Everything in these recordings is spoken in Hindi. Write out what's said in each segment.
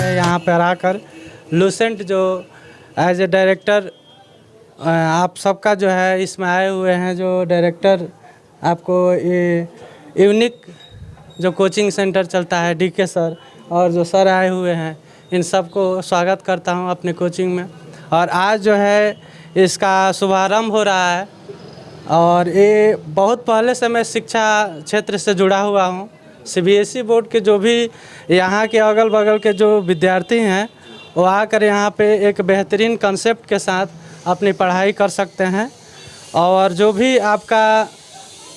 है यहाँ पर आकर लूसेंट जो एज ए डायरेक्टर आप सबका जो है इसमें आए हुए हैं, जो डायरेक्टर आपको ये यूनिक जो कोचिंग सेंटर चलता है डीके सर और जो सर आए हुए हैं, इन सबको स्वागत करता हूं अपने कोचिंग में। और आज जो है इसका शुभारंभ हो रहा है और ये बहुत पहले से मैं शिक्षा क्षेत्र से जुड़ा हुआ हूं। सीबीएसई बोर्ड के जो भी यहाँ के अगल बगल के जो विद्यार्थी हैं वो आकर यहाँ पे एक बेहतरीन कंसेप्ट के साथ अपनी पढ़ाई कर सकते हैं। और जो भी आपका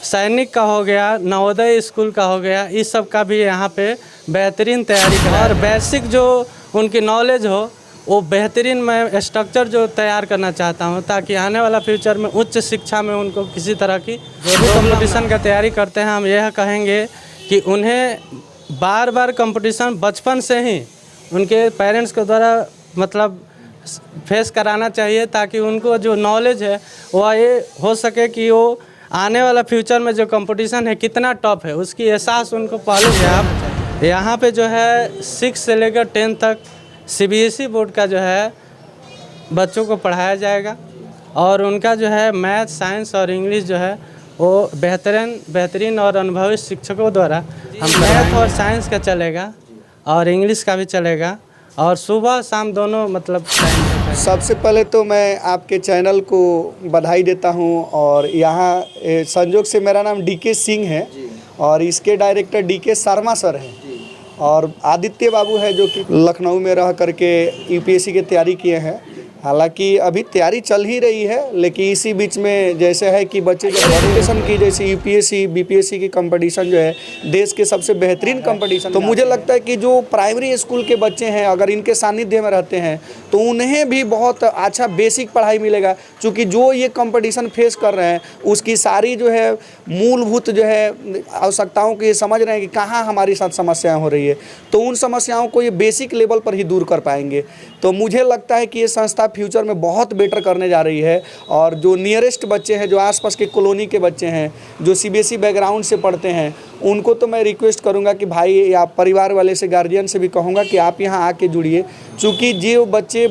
सैनिक का हो गया, नवोदय स्कूल का हो गया, इस सब का भी यहाँ पे बेहतरीन तैयारी करें और बेसिक जो उनकी नॉलेज हो वो बेहतरीन मैं स्ट्रक्चर जो तैयार करना चाहता हूँ, ताकि आने वाला फ्यूचर में उच्च शिक्षा में उनको किसी तरह की जो भी कंपटीशन का तैयारी करते हैं, हम यह कहेंगे कि उन्हें बार बार कंपटीशन बचपन से ही उनके पेरेंट्स के द्वारा मतलब फेस कराना चाहिए, ताकि उनको जो नॉलेज है वह ये हो सके कि वो आने वाला फ्यूचर में जो कंपटीशन है कितना टफ है उसकी एहसास उनको पहले से आप यहाँ पे जो है 6 से लेकर 10 तक सीबीएसई बोर्ड का जो है बच्चों को पढ़ाया जाएगा और उनका जो है मैथ, साइंस और इंग्लिश जो है वो बेहतरीन और अनुभवी शिक्षकों द्वारा हम मैथ और साइंस का चलेगा और इंग्लिश का भी चलेगा और सुबह शाम दोनों मतलब। सबसे पहले तो मैं आपके चैनल को बधाई देता हूं और यहाँ संजोग से मेरा नाम डीके सिंह है और इसके डायरेक्टर डीके शर्मा सर हैं और आदित्य बाबू है जो कि लखनऊ में रह करके यूपीएससी की तैयारी किए हैं। हालांकि अभी तैयारी चल ही रही है, लेकिन इसी बीच में जैसे है कि बच्चे जो कंपटीशन की जैसे यूपीएससी बीपीएससी की कंपटीशन जो है देश के सबसे बेहतरीन कंपटीशन, तो मुझे लगता है कि जो प्राइमरी स्कूल के बच्चे हैं अगर इनके सानिध्य में रहते हैं तो उन्हें भी बहुत अच्छा बेसिक पढ़ाई मिलेगा। चूँकि जो ये कंपटीशन फेस कर रहे हैं उसकी सारी जो है मूलभूत जो है आवश्यकताओं को ये समझ रहे हैं कि कहाँ हमारी साथ समस्याएँ हो रही है, तो उन समस्याओं को ये बेसिक लेवल पर ही दूर कर पाएंगे। तो मुझे लगता है कि ये संस्था फ्यूचर में बहुत बेटर करने जा रही है और जो नियरेस्ट बच्चे हैं, जो आसपास के कॉलोनी के बच्चे हैं, जो सीबीएसई बैकग्राउंड से पढ़ते हैं, उनको तो मैं रिक्वेस्ट करूंगा कि भाई या परिवार वाले से गार्जियन से भी कहूँगा कि आप यहाँ आके जुड़िए। चूँकि जो बच्चे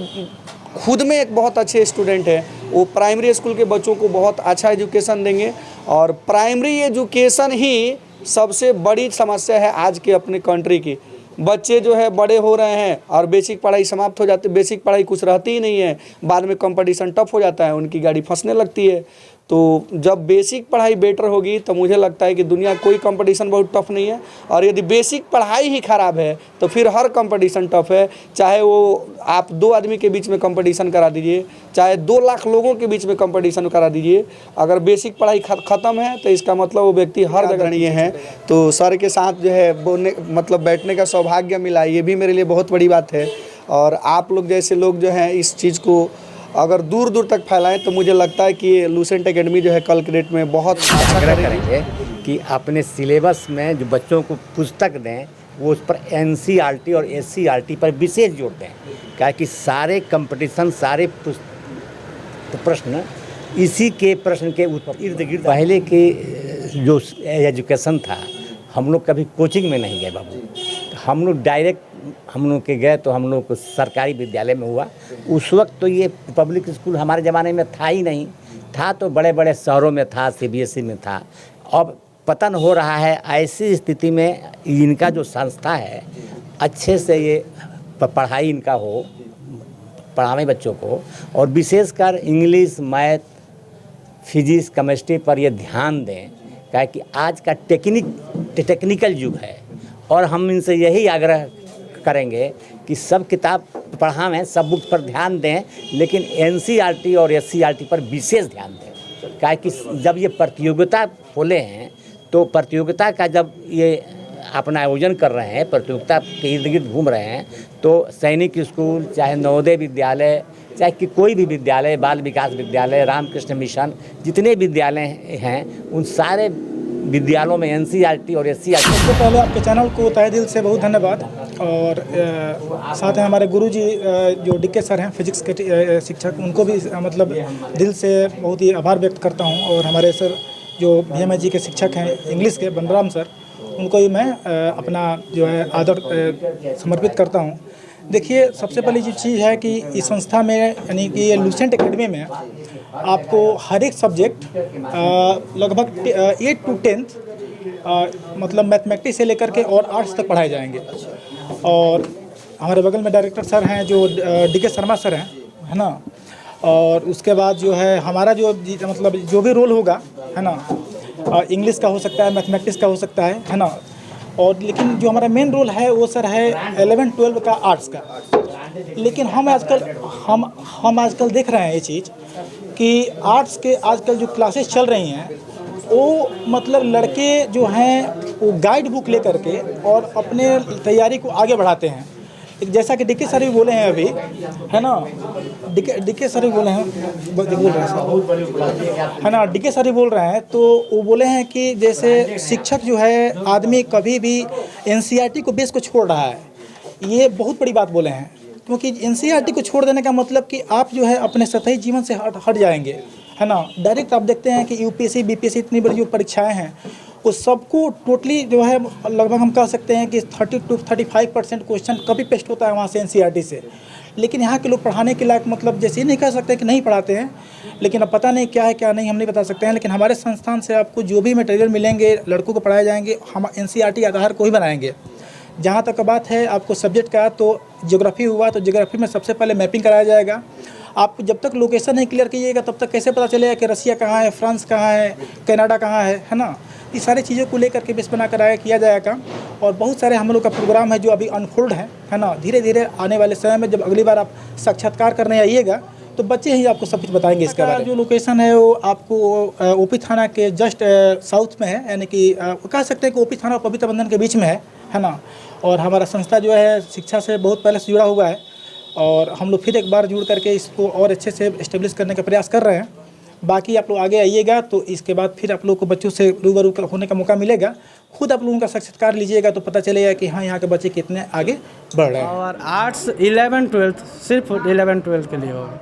खुद में एक बहुत अच्छे स्टूडेंट हैं वो प्राइमरी स्कूल के बच्चों को बहुत अच्छा एजुकेशन देंगे और प्राइमरी एजुकेशन ही सबसे बड़ी समस्या है आज के अपने कंट्री की। बच्चे जो है बड़े हो रहे हैं और बेसिक पढ़ाई समाप्त हो जाती है, बेसिक पढ़ाई कुछ रहती ही नहीं है, बाद में कंपटीशन टफ हो जाता है, उनकी गाड़ी फंसने लगती है। तो जब बेसिक पढ़ाई बेटर होगी तो मुझे लगता है कि दुनिया कोई कंपटीशन बहुत टफ नहीं है और यदि बेसिक पढ़ाई ही ख़राब है तो फिर हर कंपटीशन टफ है। चाहे वो आप 2 आदमी के बीच में कंपटीशन करा दीजिए, चाहे 2 लाख लोगों के बीच में कंपटीशन करा दीजिए, अगर बेसिक पढ़ाई ख़त्म है तो इसका मतलब वो व्यक्ति हर जगह नहीं है। तो सर के साथ जो है बोलने मतलब बैठने का सौभाग्य मिला, ये भी मेरे लिए बहुत बड़ी बात है। और आप लोग जैसे लोग जो हैं इस चीज़ को अगर दूर दूर तक फैलाएं तो मुझे लगता है कि ये लूसेंट एकेडमी जो है कल के डेट में बहुत अच्छा करेंगे कि अपने सिलेबस में जो बच्चों को पुस्तक दें वो उस पर एनसीईआरटी और एससीईआरटी पर विशेष जोर दें, क्या कि सारे कंपटीशन सारे प्रश्न इसी के प्रश्न के इर्द गिर्द। पहले के जो एजुकेशन था हम लोग कभी कोचिंग में नहीं गए बाबू, हम लोग डायरेक्ट हम लोग के गए तो हम लोग को सरकारी विद्यालय में हुआ। उस वक्त तो ये पब्लिक स्कूल हमारे ज़माने में था ही नहीं, था तो बड़े बड़े शहरों में था, सीबीएसई में था। अब पतन हो रहा है, ऐसी स्थिति में इनका जो संस्था है अच्छे से ये पढ़ाई इनका हो, पढ़ावे बच्चों को, और विशेषकर इंग्लिश, मैथ, फिजिक्स, केमिस्ट्री पर ये ध्यान दें, क्या कि आज का टेक्निकल युग है। और हम इनसे यही आग्रह करेंगे कि सब किताब पढ़ावें, सब बुक पर ध्यान दें, लेकिन एनसीईआरटी और एससीईआरटी पर विशेष ध्यान दें। क्या कि जब ये प्रतियोगिता खोले हैं तो प्रतियोगिता का जब ये अपना आयोजन कर रहे हैं, प्रतियोगिता के इर्द गिर्द घूम रहे हैं, तो सैनिक स्कूल, चाहे नवोदय विद्यालय, चाहे कि कोई भी विद्यालय, बाल विकास विद्यालय, रामकृष्ण मिशन, जितने विद्यालय हैं उन सारे विद्यालयों में एनसीईआरटी और एससीईआरटी। सबसे पहले आपके चैनल को तहे दिल से बहुत धन्यवाद और साथ में हमारे गुरुजी जो डीके सर हैं फिजिक्स के शिक्षक, उनको भी मतलब दिल से बहुत ही आभार व्यक्त करता हूं। और हमारे सर जो बीएमएजी के शिक्षक हैं इंग्लिश के, बनराम सर, उनको ही मैं अपना जो है आदर समर्पित करता हूं। देखिए, सबसे पहली जो चीज़ है कि इस संस्था में यानी कि ये लूसेंट एकेडमी में आपको हर एक सब्जेक्ट लगभग 8 to 10 मतलब मैथमेटिक्स से लेकर के और आर्ट्स तक पढ़ाए जाएंगे। और हमारे बगल में डायरेक्टर सर हैं जो DK शर्मा सर हैं, है ना। और उसके बाद जो है हमारा जो मतलब जो भी रोल होगा, है ना, इंग्लिश का हो सकता है, मैथमेटिक्स का हो सकता है ना। और लेकिन जो हमारा मेन रोल है वो सर है 11-12 का आर्ट्स का। लेकिन हम आजकल देख रहे हैं ये चीज़ कि आर्ट्स के आजकल जो क्लासेस चल रही हैं वो मतलब लड़के जो हैं वो गाइड बुक लेकर के और अपने तैयारी को आगे बढ़ाते हैं। जैसा कि DK सर भी बोले हैं अभी, है ना, DK सर भी बोले हैं, है ना, DK सर भी बोल रहे हैं। तो वो बोले हैं कि जैसे शिक्षक जो है आदमी कभी भी NCERT को बेस को छोड़ रहा है, ये बहुत बड़ी बात बोले हैं। क्योंकि NCERT को छोड़ देने का मतलब कि आप जो है अपने सतही जीवन से हट जाएंगे, है ना। डायरेक्ट आप देखते हैं कि UPSC BPSC इतनी बड़ी जो परीक्षाएँ हैं उस सबको टोटली जो है लगभग हम कह सकते हैं कि 30 to 35% क्वेश्चन कभी पेस्ट होता है वहाँ से NCERT से। लेकिन यहाँ के लोग पढ़ाने के लायक मतलब जैसे ही नहीं कह सकते कि नहीं पढ़ाते हैं, लेकिन अब पता नहीं क्या है क्या नहीं हम नहीं बता सकते हैं। लेकिन हमारे संस्थान से आपको जो भी मटेरियल मिलेंगे लड़कों को पढ़ाए जाएंगे, हम NCERT आधार को ही बनाएंगे। जहाँ तक बात है आपको सब्जेक्ट का, तो ज्योग्राफी हुआ तो ज्योग्राफी में सबसे पहले मैपिंग कराया जाएगा। आप जब तक लोकेशन नहीं क्लियर कीजिएगा तब तक कैसे पता चलेगा कि रसिया कहाँ है, फ्रांस कहाँ है, कनाडा कहाँ है ना। ये सारी चीज़ों को लेकर के बेस बना कर किया जाएगा। और बहुत सारे हम लोग का प्रोग्राम है जो अभी अनफोल्ड है ना। धीरे धीरे आने वाले समय में जब अगली बार आप साक्षात्कार करने आइएगा तो बच्चे ही आपको सब कुछ बताएंगे इसके बारे में। जो लोकेशन है वो आपको OP थाना के जस्ट साउथ में है, यानी कि कह सकते हैं कि OP थाना और पवित्र बंधन के बीच में है ना। और हमारा संस्था जो है शिक्षा से बहुत पहले से जुड़ा हुआ है और हम लोग फिर एक बार जुड़ करके इसको और अच्छे से इस्टेब्लिश करने का प्रयास कर रहे हैं। बाकी आप लोग आगे आइएगा तो इसके बाद फिर आप लोग को बच्चों से रूबरू होने का मौका मिलेगा। खुद आप लोगों का साक्षात्कार लीजिएगा तो पता चलेगा कि हाँ यहाँ के बच्चे कितने आगे बढ़ रहे हैं। और आर्ट्स 11-12 सिर्फ 11-12 के लिए होगा।